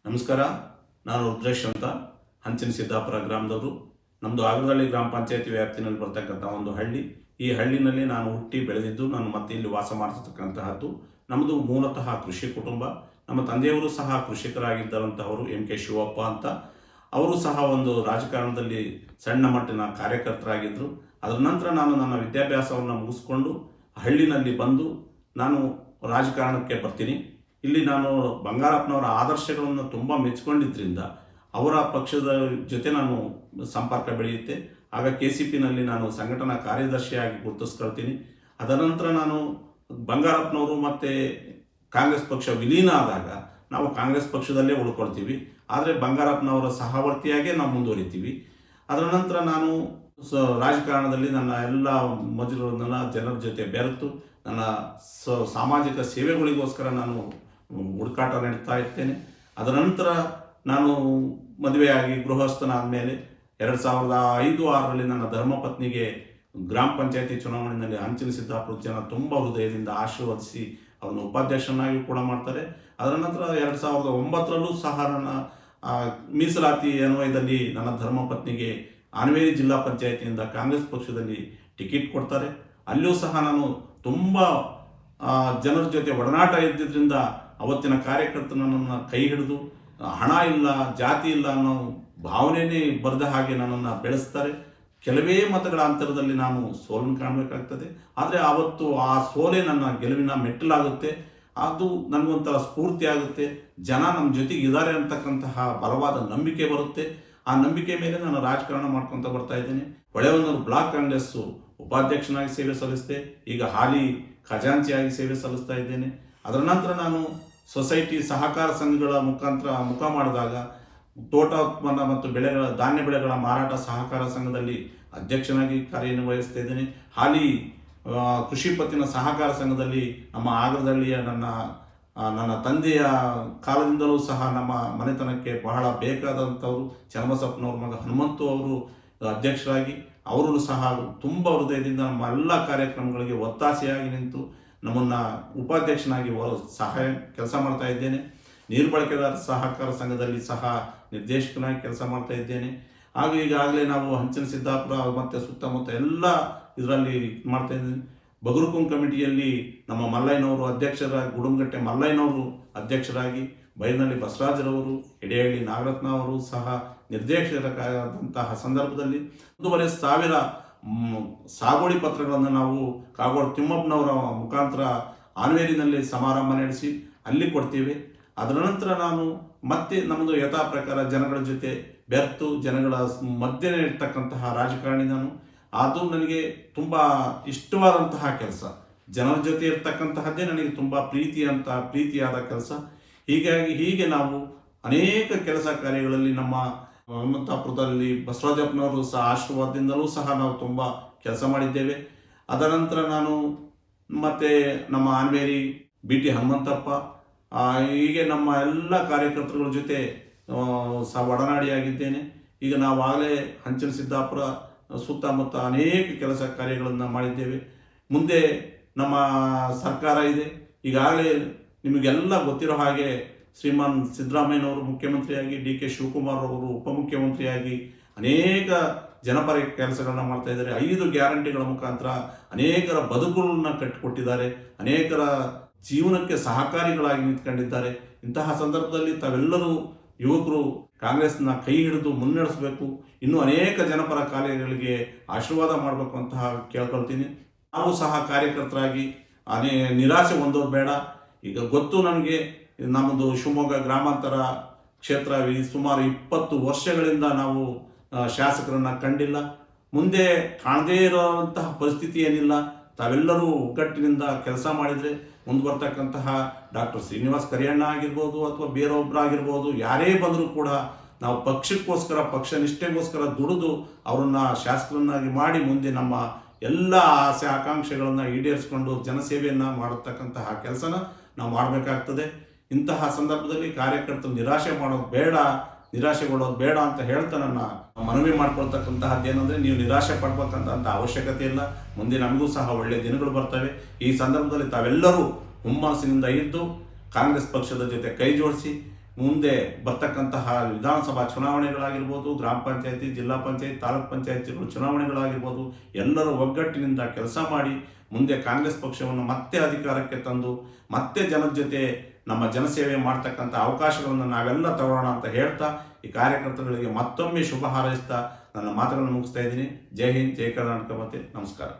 ನಮಸ್ಕಾರ. ನಾನು ರುದ್ರೇಶ್ ಅಂತ, ಹಂಚಿನ ಸಿದ್ದಾಪುರ ಗ್ರಾಮದವರು. ನಮ್ಮದು ಆಗರದಳ್ಳಿ ಗ್ರಾಮ ಪಂಚಾಯತಿ ವ್ಯಾಪ್ತಿನಲ್ಲಿ ಬರ್ತಕ್ಕಂಥ ಒಂದು ಹಳ್ಳಿ. ಈ ಹಳ್ಳಿನಲ್ಲಿ ನಾನು ಹುಟ್ಟಿ ಬೆಳೆದಿದ್ದು, ನಾನು ಮತ್ತೆ ಇಲ್ಲಿ ವಾಸ ಮಾಡ್ತಕ್ಕಂತಹದ್ದು. ನಮ್ಮದು ಮೂಲತಃ ಕೃಷಿ ಕುಟುಂಬ. ನಮ್ಮ ತಂದೆಯವರು ಸಹ ಕೃಷಿಕರಾಗಿದ್ದಂಥವರು MK ಶಿವಪ್ಪ ಅಂತ. ಅವರು ಸಹ ಒಂದು ರಾಜಕಾರಣದಲ್ಲಿ ಸಣ್ಣ ಮಟ್ಟಿನ ಕಾರ್ಯಕರ್ತರಾಗಿದ್ದರು. ಅದರ ನಂತರ ನಾನು ನನ್ನ ವಿದ್ಯಾಭ್ಯಾಸವನ್ನು ಮುಗಿಸ್ಕೊಂಡು ಹಳ್ಳಿನಲ್ಲಿ ಬಂದು ನಾನು ರಾಜಕಾರಣಕ್ಕೆ ಬರ್ತೀನಿ. ಇಲ್ಲಿ ನಾನು ಬಂಗಾರಪ್ಪನವರ ಆದರ್ಶಗಳನ್ನು ತುಂಬ ಮೆಚ್ಚಿಕೊಂಡಿದ್ದರಿಂದ ಅವರ ಪಕ್ಷದ ಜೊತೆ ನಾನು ಸಂಪರ್ಕ ಬೆಳೆಯುತ್ತೆ. ಆಗ KCPನಲ್ಲಿ ನಾನು ಸಂಘಟನಾ ಕಾರ್ಯದರ್ಶಿಯಾಗಿ ಗುರುತಿಸ್ಕೊಳ್ತೀನಿ. ಅದರ ನಂತರ ನಾನು ಬಂಗಾರಪ್ಪನವರು ಮತ್ತು ಕಾಂಗ್ರೆಸ್ ಪಕ್ಷ ವಿಲೀನ ಆದಾಗ ನಾವು ಕಾಂಗ್ರೆಸ್ ಪಕ್ಷದಲ್ಲೇ ಉಳ್ಕೊಳ್ತೀವಿ. ಆದರೆ ಬಂಗಾರಪ್ಪನವರ ಸಹವರ್ತಿಯಾಗೇ ನಾವು ಮುಂದುವರಿತೀವಿ. ಅದರ ನಂತರ ನಾನು ರಾಜಕಾರಣದಲ್ಲಿ ನನ್ನ ಎಲ್ಲ ಮಜಲುಗಳನ್ನೆಲ್ಲ ಜನರ ಜೊತೆ ಬೆರೆತು ನನ್ನ ಸಾಮಾಜಿಕ ಸೇವೆಗಳಿಗೋಸ್ಕರ ನಾನು ಹುಡುಕಾಟ ನಡೆಸ್ತಾ ಇರ್ತೇನೆ. ಅದರ ನಂತರ ನಾನು ಮದುವೆಯಾಗಿ ಗೃಹಸ್ಥನಾದ ಮೇಲೆ 2005-6ರಲ್ಲಿ ನನ್ನ ಧರ್ಮಪತ್ನಿಗೆ ಗ್ರಾಮ ಪಂಚಾಯತಿ ಚುನಾವಣೆಯಲ್ಲಿ ಹಂಚಿನ ಸಿದ್ದಾಪುರ ಜನ ತುಂಬ ಹೃದಯದಿಂದ ಆಶೀರ್ವದಿಸಿ ಅವನು ಉಪಾಧ್ಯಕ್ಷನಾಗಿ ಕೂಡ ಮಾಡ್ತಾರೆ. ಅದರ ನಂತರ 2009ರಲ್ಲೂ ಸಹ ನನ್ನ ಮೀಸಲಾತಿ ಅನ್ವಯದಲ್ಲಿ ನನ್ನ ಧರ್ಮಪತ್ನಿಗೆ ಹಾವೇರಿ ಜಿಲ್ಲಾ ಪಂಚಾಯತಿಯಿಂದ ಕಾಂಗ್ರೆಸ್ ಪಕ್ಷದಲ್ಲಿ ಟಿಕೆಟ್ ಕೊಡ್ತಾರೆ. ಅಲ್ಲಿಯೂ ಸಹ ನಾನು ತುಂಬ ಜನರ ಜೊತೆ ಒಡನಾಟ ಇದ್ದಿದ್ದರಿಂದ ಅವತ್ತಿನ ಕಾರ್ಯಕರ್ತರು ನನ್ನನ್ನು ಕೈ ಹಿಡಿದು ಹಣ ಇಲ್ಲ, ಜಾತಿ ಇಲ್ಲ ಅನ್ನೋ ಭಾವನೆಯೇ ಬರೆದ ಹಾಗೆ ನನ್ನನ್ನು ಬೆಳೆಸ್ತಾರೆ. ಕೆಲವೇ ಮತಗಳ ಅಂತರದಲ್ಲಿ ನಾನು ಸೋಲನ್ನು ಕಾಣಬೇಕಾಗ್ತದೆ. ಆದರೆ ಆವತ್ತು ಆ ಸೋಲೆ ನನ್ನ ಗೆಲುವಿನ ಮೆಟ್ಟಿಲಾಗುತ್ತೆ. ಅದು ನನಗೊಂಥರ ಸ್ಫೂರ್ತಿ ಆಗುತ್ತೆ. ಜನ ನಮ್ಮ ಜೊತೆಗೆ ಇದ್ದಾರೆ ಅಂತಕ್ಕಂತಹ ಬಲವಾದ ನಂಬಿಕೆ ಬರುತ್ತೆ. ಆ ನಂಬಿಕೆ ಮೇಲೆ ನಾನು ರಾಜಕಾರಣ ಮಾಡ್ಕೊತ ಬರ್ತಾ ಇದ್ದೇನೆ. ಹೊಳೆಹೊನ್ನೂರು ಬ್ಲಾಕ್ ಕಾಂಗ್ರೆಸ್ಸು ಉಪಾಧ್ಯಕ್ಷನಾಗಿ ಸೇವೆ ಸಲ್ಲಿಸಿದೆ. ಈಗ ಹಾಲಿ ಖಜಾಂಚಿಯಾಗಿ ಸೇವೆ ಸಲ್ಲಿಸ್ತಾ ಇದ್ದೇನೆ. ಅದರ ನಂತರ ನಾನು ಸೊಸೈಟಿ ಸಹಕಾರ ಸಂಘಗಳ ಮುಖ ಮಾಡಿದಾಗ ತೋಟೋತ್ಪನ್ನ ಮತ್ತು ಧಾನ್ಯ ಬೆಳೆಗಳ ಮಾರಾಟ ಸಹಕಾರ ಸಂಘದಲ್ಲಿ ಅಧ್ಯಕ್ಷನಾಗಿ ಕಾರ್ಯನಿರ್ವಹಿಸ್ತಾ ಇದ್ದೇನೆ. ಹಾಲಿ ಕೃಷಿ ಪತ್ತಿನ ಸಹಕಾರ ಸಂಘದಲ್ಲಿ ನಮ್ಮ ಆಗರದಳ್ಳಿಯ ನನ್ನ ತಂದೆಯ ಕಾಲದಿಂದಲೂ ಸಹ ನಮ್ಮ ಮನೆತನಕ್ಕೆ ಬಹಳ ಬೇಕಾದಂಥವರು ಚನ್ನಬಸಪ್ಪನವ್ರ ಮಗ ಹನುಮಂತು ಅವರು ಅಧ್ಯಕ್ಷರಾಗಿ, ಅವರು ಸಹ ತುಂಬ ಹೃದಯದಿಂದ ನಮ್ಮ ಎಲ್ಲ ಕಾರ್ಯಕ್ರಮಗಳಿಗೆ ಒತ್ತಾಸೆಯಾಗಿ ನಿಂತು ನಮ್ಮನ್ನು ಉಪಾಧ್ಯಕ್ಷನಾಗಿ ಸಹಾಯ ಕೆಲಸ ಮಾಡ್ತಾ ಇದ್ದೇನೆ. ನೀರು ಬಳಕೆದಾರ ಸಹಕಾರ ಸಂಘದಲ್ಲಿ ಸಹ ನಿರ್ದೇಶಕನಾಗಿ ಕೆಲಸ ಮಾಡ್ತಾ ಇದ್ದೇನೆ. ಹಾಗೂ ಈಗಾಗಲೇ ನಾವು ಹಂಚಿನ ಸಿದ್ದಾಪುರ ಮತ್ತು ಸುತ್ತಮುತ್ತ ಎಲ್ಲ ಇದರಲ್ಲಿ ಮಾಡ್ತಾ ಇದ್ದೀನಿ. ಬಗರುಕುಂ ಕಮಿಟಿಯಲ್ಲಿ ನಮ್ಮ ಮಲ್ಲಯ್ಯನವರು ಅಧ್ಯಕ್ಷರಾಗಿ, ಗುಡುಂಗಟ್ಟೆ ಮಲ್ಲಯ್ಯನವರು ಅಧ್ಯಕ್ಷರಾಗಿ, ಬೈನಳ್ಳಿ ಬಸವರಾಜರವರು, ಎಡೆಹಳ್ಳಿ ನಾಗರತ್ನ ಅವರು ಸಹ ನಿರ್ದೇಶಕರಾದಂತಹ ಸಂದರ್ಭದಲ್ಲಿ 1,500 ಸಾಗುವಳಿ ಪತ್ರಗಳನ್ನು ನಾವು ಕಾಗೋಡು ತಿಮ್ಮಪ್ಪನವರ ಮುಖಾಂತರ ಹಾವೇರಿನಲ್ಲಿ ಸಮಾರಂಭ ನಡೆಸಿ ಅಲ್ಲಿ ಕೊಡ್ತೀವಿ. ಅದರ ನಂತರ ನಾನು ಮತ್ತೆ ನಮ್ಮದು ಯಥಾ ಪ್ರಕಾರ ಜನಗಳ ಜೊತೆ ಬೆರೆತು ಜನಗಳ ಮಧ್ಯೆ ಇರ್ತಕ್ಕಂತಹ ರಾಜಕಾರಣಿ ನಾನು. ಅದು ನನಗೆ ತುಂಬ ಇಷ್ಟವಾದಂತಹ ಕೆಲಸ. ಜನರ ಜೊತೆ ಇರ್ತಕ್ಕಂತಹದ್ದೇ ನನಗೆ ತುಂಬ ಪ್ರೀತಿಯಾದ ಕೆಲಸ. ಹೀಗೆ ನಾವು ಅನೇಕ ಕೆಲಸ ಕಾರ್ಯಗಳಲ್ಲಿ ನಮ್ಮ ಹನುಮಂತಾಪುರದಲ್ಲಿ ಬಸವರಾಜಪ್ಪನವರು ಸಹ ಆಶೀರ್ವಾದದಿಂದಲೂ ಸಹ ನಾವು ತುಂಬ ಕೆಲಸ ಮಾಡಿದ್ದೇವೆ. ಅದರ ನಂತರ ನಾನು ಮತ್ತು ನಮ್ಮ ಹಾವೇರಿ BT ಹನುಮಂತಪ್ಪ, ಹೀಗೆ ನಮ್ಮ ಎಲ್ಲ ಕಾರ್ಯಕರ್ತರುಗಳ ಜೊತೆ ಸಹ ಒಡನಾಡಿಯಾಗಿದ್ದೇನೆ. ಈಗ ನಾವಾಗಲೇ ಹಂಚಿನ ಸಿದ್ದಾಪುರ ಸುತ್ತಮುತ್ತ ಅನೇಕ ಕೆಲಸ ಕಾರ್ಯಗಳನ್ನು ಮಾಡಿದ್ದೇವೆ. ಮುಂದೆ ನಮ್ಮ ಸರ್ಕಾರ ಇದೆ. ಈಗಾಗಲೇ ನಿಮಗೆಲ್ಲ ಗೊತ್ತಿರೋ ಹಾಗೆ ಶ್ರೀಮಾನ್ ಸಿದ್ದರಾಮಯ್ಯನವರು ಮುಖ್ಯಮಂತ್ರಿಯಾಗಿ, DK ಶಿವಕುಮಾರ್ ಅವರು ಉಪಮುಖ್ಯಮಂತ್ರಿಯಾಗಿ ಅನೇಕ ಜನಪರ ಕೆಲಸಗಳನ್ನ ಮಾಡ್ತಾ ಇದ್ದಾರೆ. 5 ಗ್ಯಾರಂಟಿಗಳ ಮುಖಾಂತರ ಅನೇಕರ ಬದುಕುಗಳನ್ನ ಕಟ್ಟಿಕೊಟ್ಟಿದ್ದಾರೆ. ಅನೇಕರ ಜೀವನಕ್ಕೆ ಸಹಕಾರಿಗಳಾಗಿ ನಿಂತ್ಕೊಂಡಿದ್ದಾರೆ. ಇಂತಹ ಸಂದರ್ಭದಲ್ಲಿ ತಾವೆಲ್ಲರೂ ಯುವಕರು ಕಾಂಗ್ರೆಸ್ನ ಕೈ ಹಿಡಿದು ಮುನ್ನಡೆಸಬೇಕು. ಇನ್ನೂ ಅನೇಕ ಜನಪರ ಕಾರ್ಯಗಳಿಗೆ ಆಶೀರ್ವಾದ ಮಾಡಬೇಕು ಅಂತಹ ಕೇಳ್ಕೊಳ್ತೀನಿ. ನಾವು ಸಹ ಕಾರ್ಯಕರ್ತರಾಗಿ ನಿರಾಸೆ ಹೊಂದೋದು ಬೇಡ. ಈಗ ಗೊತ್ತು ನನಗೆ, ನಮ್ಮದು ಶಿವಮೊಗ್ಗ ಗ್ರಾಮಾಂತರ ಕ್ಷೇತ್ರ ಸುಮಾರು 20 ವರ್ಷಗಳಿಂದ ನಾವು ಶಾಸಕರನ್ನು ಕಂಡಿಲ್ಲ. ಮುಂದೆ ಕಾಣದೇ ಇರೋಂತಹ ಪರಿಸ್ಥಿತಿ ಏನಿಲ್ಲ. ತಾವೆಲ್ಲರೂ ಒಗ್ಗಟ್ಟಿನಿಂದ ಕೆಲಸ ಮಾಡಿದರೆ ಮುಂದೆ ಬರ್ತಕ್ಕಂತಹ ಡಾಕ್ಟರ್ ಶ್ರೀನಿವಾಸ್ ಕರಿಯಣ್ಣ ಆಗಿರ್ಬೋದು ಅಥವಾ ಬೇರೊಬ್ಬರಾಗಿರ್ಬೋದು, ಯಾರೇ ಬಂದರೂ ಕೂಡ ನಾವು ಪಕ್ಷಕ್ಕೋಸ್ಕರ, ಪಕ್ಷ ನಿಷ್ಠೆಗೋಸ್ಕರ ದುಡಿದು ಅವರನ್ನು ಶಾಸಕರನ್ನಾಗಿ ಮಾಡಿ ಮುಂದೆ ನಮ್ಮ ಎಲ್ಲ ಆಸೆ ಆಕಾಂಕ್ಷೆಗಳನ್ನು ಈಡೇರಿಸಿಕೊಂಡು ಜನಸೇವೆಯನ್ನು ಮಾಡತಕ್ಕಂತಹ ಕೆಲಸನ ನಾವು ಮಾಡಬೇಕಾಗ್ತದೆ. ಇಂತಹ ಸಂದರ್ಭದಲ್ಲಿ ಕಾರ್ಯಕರ್ತರು ನಿರಾಶೆಗೊಳ್ಳೋದು ಬೇಡ ಅಂತ ಹೇಳ್ತಾ ನನ್ನ ಮನವಿ ಮಾಡ್ಕೊಳ್ತಕ್ಕಂತಹದ್ದೇನೆಂದರೆ, ನೀವು ನಿರಾಶೆ ಪಡ್ಬೇಕಂತ ಅವಶ್ಯಕತೆ ಇಲ್ಲ. ಮುಂದೆ ನಮಗೂ ಸಹ ಒಳ್ಳೆಯ ದಿನಗಳು ಬರ್ತವೆ. ಈ ಸಂದರ್ಭದಲ್ಲಿ ತಾವೆಲ್ಲರೂ ಹುಮ್ಮಸ್ಸಿನಿಂದ ಇದ್ದು ಕಾಂಗ್ರೆಸ್ ಪಕ್ಷದ ಜೊತೆ ಕೈ ಜೋಡಿಸಿ ಮುಂದೆ ಬರ್ತಕ್ಕಂತಹ ವಿಧಾನಸಭಾ ಚುನಾವಣೆಗಳಾಗಿರ್ಬೋದು, ಗ್ರಾಮ ಪಂಚಾಯತಿ, ಜಿಲ್ಲಾ ಪಂಚಾಯತ್, ತಾಲೂಕ್ ಪಂಚಾಯತಿಗಳು ಚುನಾವಣೆಗಳಾಗಿರ್ಬೋದು, ಎಲ್ಲರೂ ಒಗ್ಗಟ್ಟಿನಿಂದ ಕೆಲಸ ಮಾಡಿ ಮುಂದೆ ಕಾಂಗ್ರೆಸ್ ಪಕ್ಷವನ್ನು ಮತ್ತೆ ಅಧಿಕಾರಕ್ಕೆ ತಂದು ಮತ್ತೆ ಜನದ ಜೊತೆ ನಮ್ಮ ಜನಸೇವೆ ಮಾಡ್ತಕ್ಕಂಥ ಅವಕಾಶಗಳನ್ನು ನಾವೆಲ್ಲ ತಗೊಳ್ಳೋಣ ಅಂತ ಹೇಳ್ತಾ ಈ ಕಾರ್ಯಕರ್ತಗಳಿಗೆ ಮತ್ತೊಮ್ಮೆ ಶುಭ ಹಾರೈಸ್ತಾ ನನ್ನ ಮಾತುಗಳನ್ನು ಮುಗಿಸ್ತಾ ಇದ್ದೀನಿ. ಜೈ ಹಿಂದ್, ಜೈ ಕರ್ನಾಟಕ, ಮತ್ತೆ ನಮಸ್ಕಾರ.